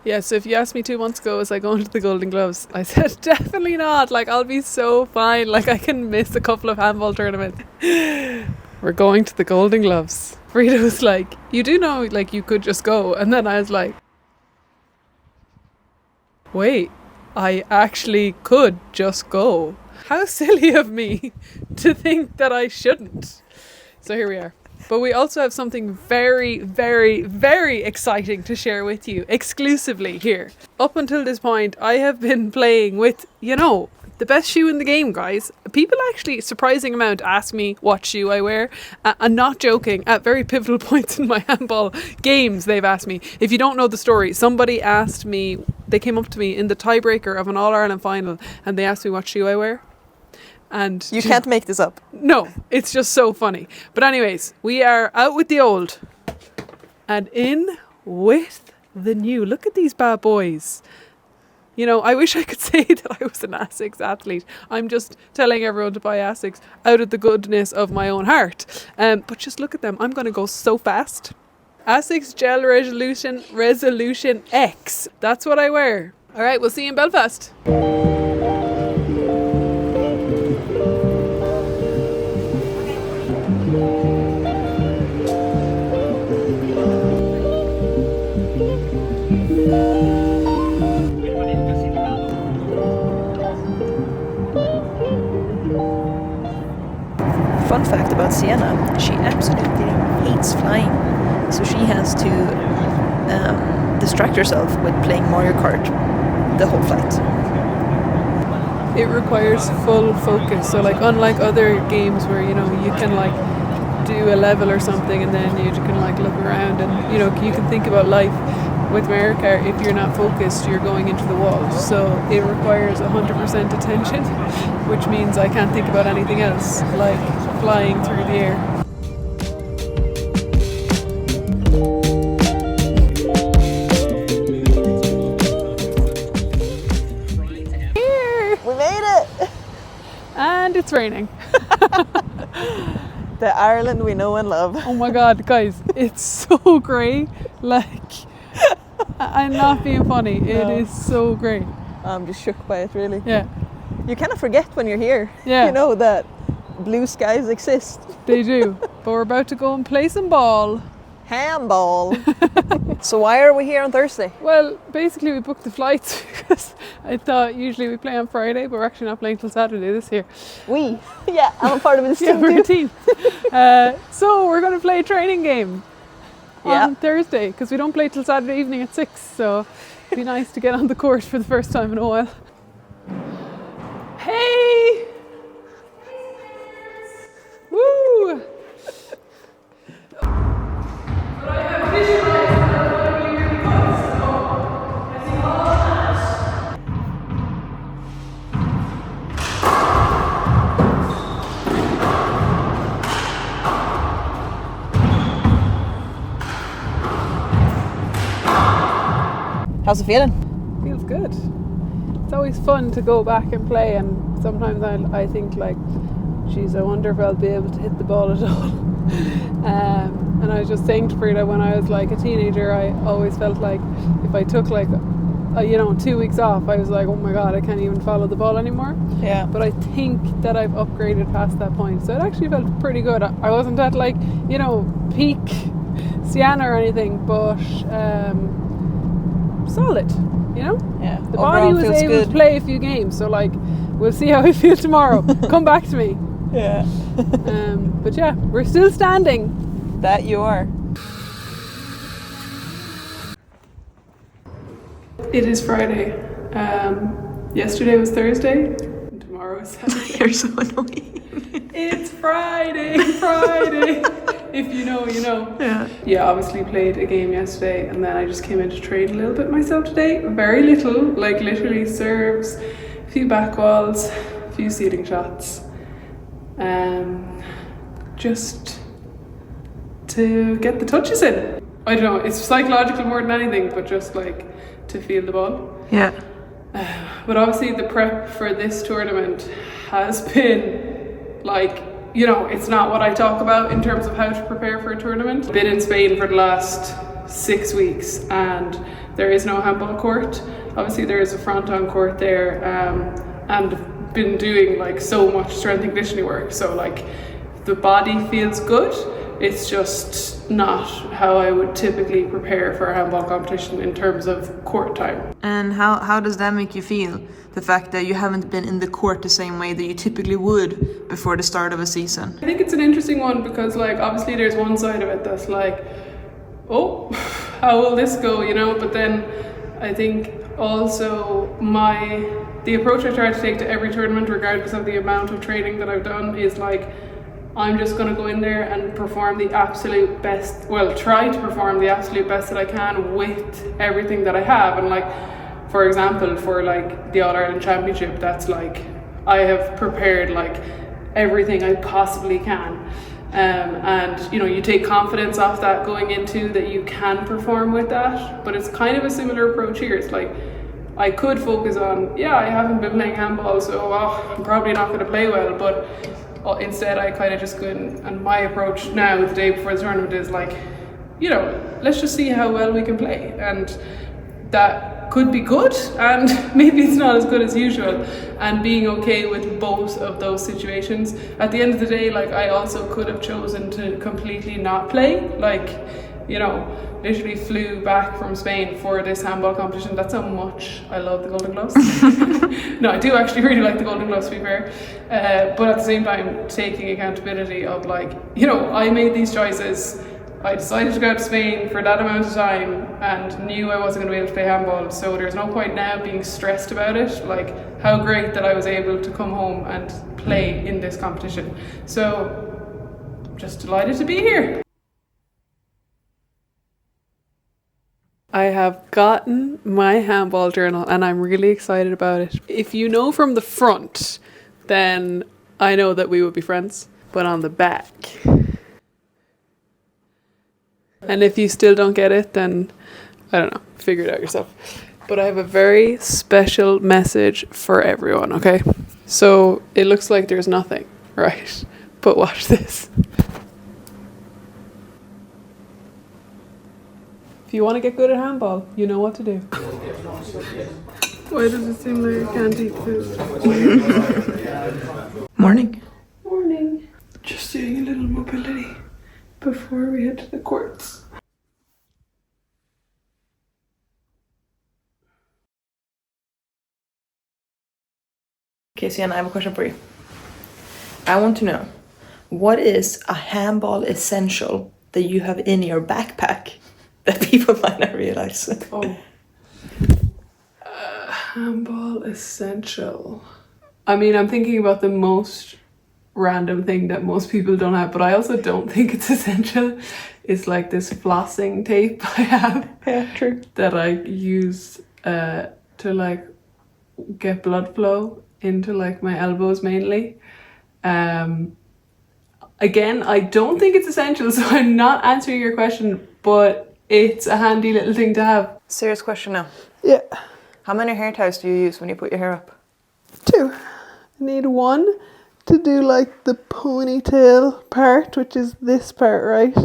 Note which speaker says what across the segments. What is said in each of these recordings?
Speaker 1: Yeah, so if you asked me 2 months ago, was I going to the Golden Gloves? I said, definitely not. Like, I'll be so fine. Like, I can miss a couple of handball tournaments. We're going to the Golden Gloves. Frida was like, you do know, like, you could just go. And then I was like, wait, I actually could just go. How silly of me to think that I shouldn't. So here we are. But we also have something very, very, very exciting to share with you exclusively here. Up until this point, I have been playing with, the best shoe in the game, guys. People actually, surprising amount, ask me what shoe I wear. I'm not joking. At very pivotal points in my handball games, they've asked me. If you don't know the story, somebody asked me, they came up to me in the tiebreaker of an All-Ireland final and they asked me what shoe I wear. And
Speaker 2: you can't make this up.
Speaker 1: No, it's just so funny. But anyways, we are out with the old and in with the new. Look at these bad boys. I wish I could say that I was an Asics athlete. I'm just telling everyone to buy Asics out of the goodness of my own heart. But just look at them. I'm going to go so fast. Asics Gel Resolution X. That's what I wear. All right, we'll see you in Belfast.
Speaker 2: Fun fact about Ciana, she absolutely hates flying. So she has to distract herself with playing Mario Kart the whole flight.
Speaker 1: It requires full focus. So like unlike other games where, you can like do a level or something and then you can like look around and, you can think about life. With Mario Kart, if you're not focused, you're going into the wall. So it requires 100% attention, which means I can't think about anything else, like flying through the air.
Speaker 2: Here! We made it!
Speaker 1: And it's raining.
Speaker 2: The Ireland we know and love.
Speaker 1: Oh my God, guys, it's so grey. Like, I'm not being funny. It is so great.
Speaker 2: I'm just shook by it, really.
Speaker 1: Yeah.
Speaker 2: You kind of forget when you're here.
Speaker 1: Yeah.
Speaker 2: That blue skies exist.
Speaker 1: They do. But we're about to go and play some ball.
Speaker 2: Handball. So why are we here on Thursday?
Speaker 1: Well, basically we booked the flights because I thought usually we play on Friday, but we're actually not playing till Saturday this year.
Speaker 2: Yeah, I'm a part of this team.
Speaker 1: Yeah, we're a
Speaker 2: too.
Speaker 1: team. So we're going to play a training game. On Thursday, because we don't play till Saturday evening at 6, so it'd be nice to get on the court for the first time in a while. Hey! Woo! But I have visualized that I'm going to be really good, so I think all of that.
Speaker 2: How's it feeling?
Speaker 1: Feels good. It's always fun to go back and play, and sometimes I think like, geez, I wonder if I'll be able to hit the ball at all. And I was just saying to Frida, when I was like a teenager, I always felt like if I took like 2 weeks off, I was like, oh my God, I can't even follow the ball anymore.
Speaker 2: Yeah.
Speaker 1: But I think that I've upgraded past that point, so it actually felt pretty good. I wasn't at like peak Ciana or anything, but solid,
Speaker 2: Yeah.
Speaker 1: the body was able to play a few games, so like we'll see how I feel tomorrow. Come back to me.
Speaker 2: Yeah.
Speaker 1: But yeah, we're still standing.
Speaker 2: That you are.
Speaker 1: It is Friday. Yesterday was Thursday and tomorrow is Saturday.
Speaker 2: You're so annoying.
Speaker 1: It's Friday. If you know, you know. Yeah, obviously played a game yesterday and then I just came in to train a little bit myself today. Very little, like literally serves, a few back walls, a few seating shots. Just to get the touches in. I don't know, it's psychological more than anything, but just like to feel the ball.
Speaker 2: Yeah.
Speaker 1: But obviously the prep for this tournament has been like, it's not what I talk about in terms of how to prepare for a tournament. Been in Spain for the last 6 weeks and there is no handball court. Obviously there is a front-on court there, and been doing like so much strength and conditioning work, so like the body feels good. It's just not how I would typically prepare for a handball competition in terms of court time.
Speaker 2: And how does that make you feel? The fact that you haven't been in the court the same way that you typically would before the start of a season?
Speaker 1: I think it's an interesting one because like obviously there's one side of it that's like, oh, how will this go, you know? But then I think also the approach I try to take to every tournament, regardless of the amount of training that I've done, is like, I'm just going to go in there and perform the absolute best, try to perform the absolute best that I can with everything that I have. And like, for example, for like the All-Ireland Championship, that's like, I have prepared like everything I possibly can. And you know, you take confidence off that going into that you can perform with that. But it's kind of a similar approach here. It's like, I could focus on, I haven't been playing handball, so I'm probably not going to play well, but instead I kind of just go in, and my approach now the day before the tournament is like, you know, let's just see how well we can play, and that could be good and maybe it's not as good as usual, and being okay with both of those situations. At the end of the day, like, I also could have chosen to completely not play, like, you know, literally flew back from Spain for this handball competition. That's how much I love the Golden Gloves. No, I do actually really like the Golden Gloves, to be fair. But at the same time, taking accountability of like, you know, I made these choices. I decided to go out to Spain for that amount of time and knew I wasn't going to be able to play handball. So there's no point now being stressed about it. Like, how great that I was able to come home and play in this competition. So just delighted to be here. I have gotten my handball journal and I'm really excited about it. If you know from the front, then I know that we would be friends. But on the back, and if you still don't get it, then I don't know, figure it out yourself. But I have a very special message for everyone, okay? So it looks like there's nothing, right? But watch this. If you want to get good at handball, you know what to do. Why does it seem like I can't eat food?
Speaker 2: Morning.
Speaker 1: Morning. Just doing a little mobility before we head to the courts.
Speaker 2: Okay, Ciana, I have a question for you. I want to know, what is a handball essential that you have in your backpack that people might not realize?
Speaker 1: Oh. Handball essential. I mean, I'm thinking about the most random thing that most people don't have, but I also don't think it's essential. It's like this flossing tape I have.
Speaker 2: Yeah, true.
Speaker 1: That I use to like get blood flow into like my elbows mainly. Again, I don't think it's essential, so I'm not answering your question, but it's a handy little thing to have.
Speaker 2: Serious question now.
Speaker 1: Yeah.
Speaker 2: How many hair ties do you use when you put your hair up?
Speaker 1: 2. I need 1 to do like the ponytail part, which is this part, right?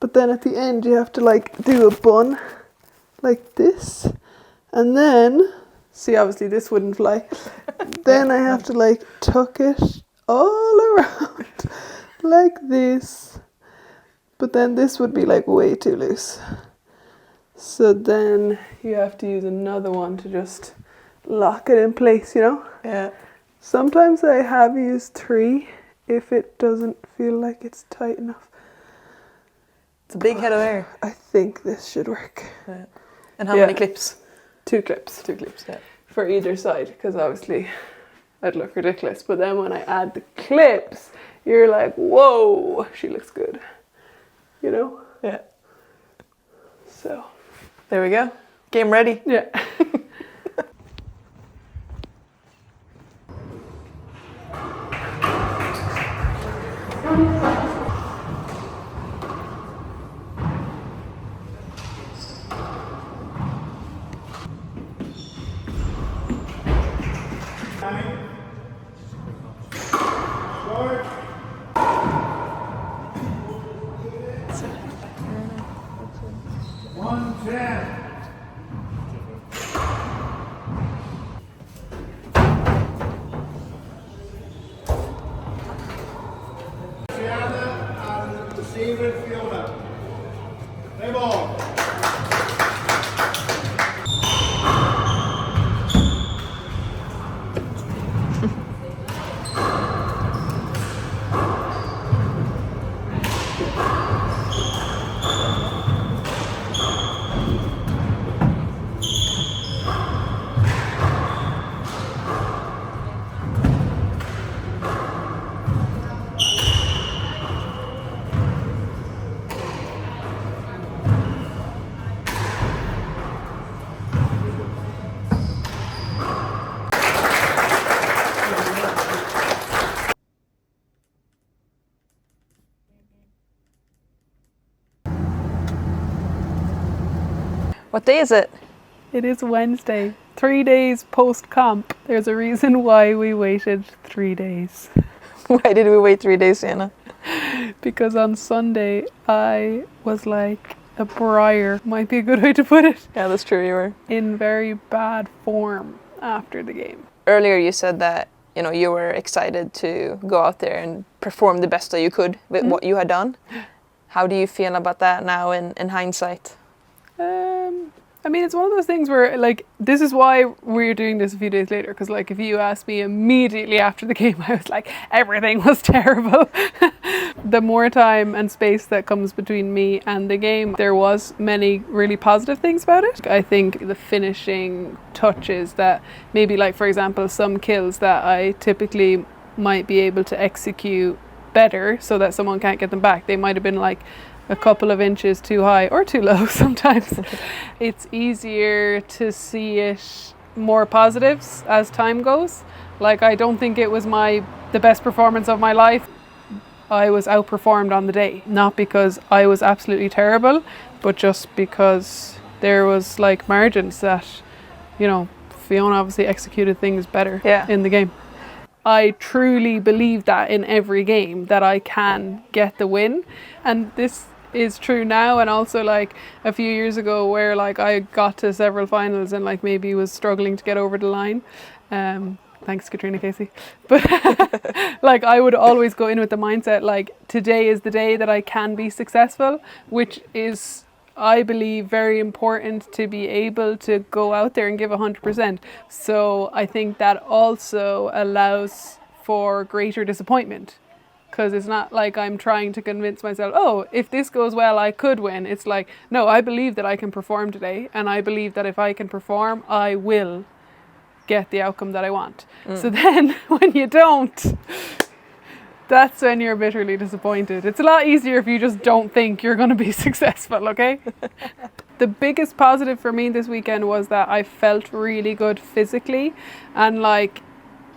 Speaker 1: But then at the end you have to like do a bun like this, and then see, obviously this wouldn't fly. Then I have to like tuck it all around like this, but then this would be like way too loose, so then you have to use another one to just lock it in place, you know?
Speaker 2: Yeah.
Speaker 1: Sometimes I have used 3 if it doesn't feel like it's tight enough.
Speaker 2: It's a big head of hair.
Speaker 1: I think this should work.
Speaker 2: Yeah. And how many clips?
Speaker 1: 2 clips.
Speaker 2: 2 clips, yeah.
Speaker 1: For either side, because obviously I'd look ridiculous. But then when I add the clips, you're like, whoa, she looks good. You know?
Speaker 2: Yeah.
Speaker 1: So.
Speaker 2: There we go. Game ready.
Speaker 1: Yeah.
Speaker 3: Stephen Fiona. Play ball.
Speaker 2: What day is it?
Speaker 1: It is Wednesday, 3 days post-comp. There's a reason why we waited 3 days.
Speaker 2: Why did we wait 3 days, Ciana?
Speaker 1: Because on Sunday, I was like a briar, might be a good way to put it,
Speaker 2: Yeah, that's true, you were.
Speaker 1: in very bad form after the game.
Speaker 2: Earlier you said that, you know, you were excited to go out there and perform the best that you could with what you had done. How do you feel about that now in hindsight?
Speaker 1: I mean, it's one of those things where, like, this is why we're doing this a few days later, because, like, if you asked me immediately after the game, I was like, everything was terrible. The more time and space that comes between me and the game, there was many really positive things about it. I think the finishing touches that maybe, like, for example, some kills that I typically might be able to execute better so that someone can't get them back, they might have been, like, a couple of inches too high or too low sometimes. It's easier to see it more positives as time goes. Like, I don't think it was the best performance of my life. I was outperformed on the day, not because I was absolutely terrible, but just because there was like margins that, you know, Fiona obviously executed things better in the game. I truly believe that in every game that I can get the win, and this is true now and also like a few years ago where like I got to several finals and like maybe was struggling to get over the line. Thanks Katrina Casey. But like I would always go in with the mindset like today is the day that I can be successful, which is I believe very important to be able to go out there and give 100%. So I think that also allows for greater disappointment. Because it's not like I'm trying to convince myself, oh, if this goes well, I could win. It's like, no, I believe that I can perform today. And I believe that if I can perform, I will get the outcome that I want. So then when you don't, that's when you're bitterly disappointed. It's a lot easier if you just don't think you're going to be successful, okay? The biggest positive for me this weekend was that I felt really good physically. And like,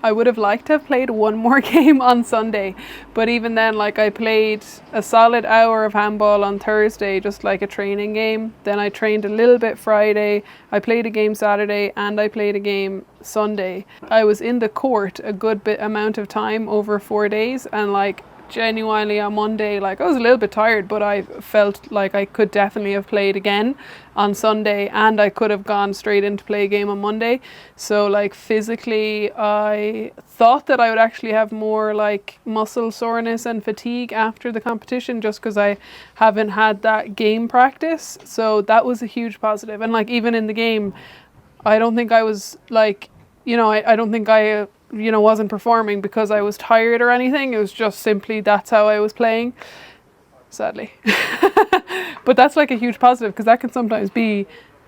Speaker 1: I would have liked to have played one more game on Sunday, but even then, like I played a solid hour of handball on Thursday, just like a training game. Then I trained a little bit Friday, I played a game Saturday, and I played a game Sunday. I was in the court a good amount of time over 4 days, and like genuinely on Monday, like I was a little bit tired, but I felt like I could definitely have played again on Sunday, and I could have gone straight in to play a game on Monday. So like physically I thought that I would actually have more like muscle soreness and fatigue after the competition, just because I haven't had that game practice. So that was a huge positive. And like even in the game, I don't think I was like, you know, I don't think I you know, wasn't performing because I was tired or anything. It was just simply that's how I was playing, sadly. But that's like a huge positive, because that can sometimes be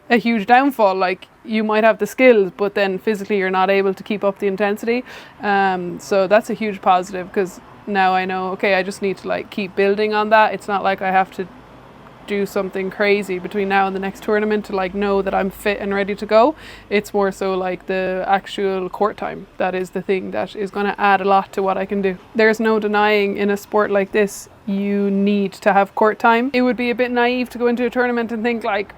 Speaker 1: a huge downfall. Like you might have the skills, but then physically you're not able to keep up the intensity. So that's a huge positive, because now I know, okay, I just need to like keep building on that. It's not like I have to do something crazy between now and the next tournament to like know that I'm fit and ready to go. It's more so like the actual court time that is the thing that is going to add a lot to what I can do. There's no denying in a sport like this you need to have court time. It would be a bit naive to go into a tournament and think like,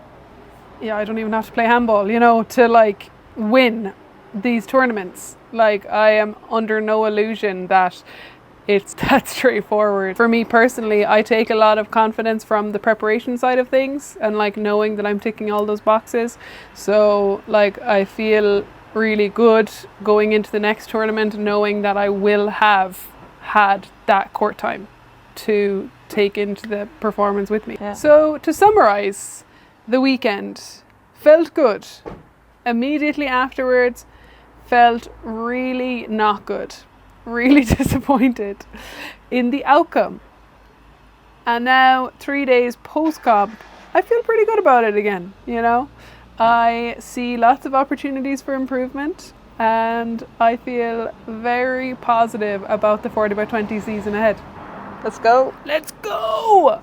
Speaker 1: yeah, I don't even have to play handball, you know, to like win these tournaments. Like I am under no illusion that it's that straightforward. For me personally, I take a lot of confidence from the preparation side of things and like knowing that I'm ticking all those boxes. So like I feel really good going into the next tournament knowing that I will have had that court time to take into the performance with me.
Speaker 2: Yeah.
Speaker 1: So to summarise, the weekend felt good. Immediately afterwards, felt really not good. Really disappointed in the outcome. And now 3 days post-comp, I feel pretty good about it again, you know. I see lots of opportunities for improvement and I feel very positive about the 40 by 20 season ahead.
Speaker 2: Let's go.
Speaker 1: Let's go!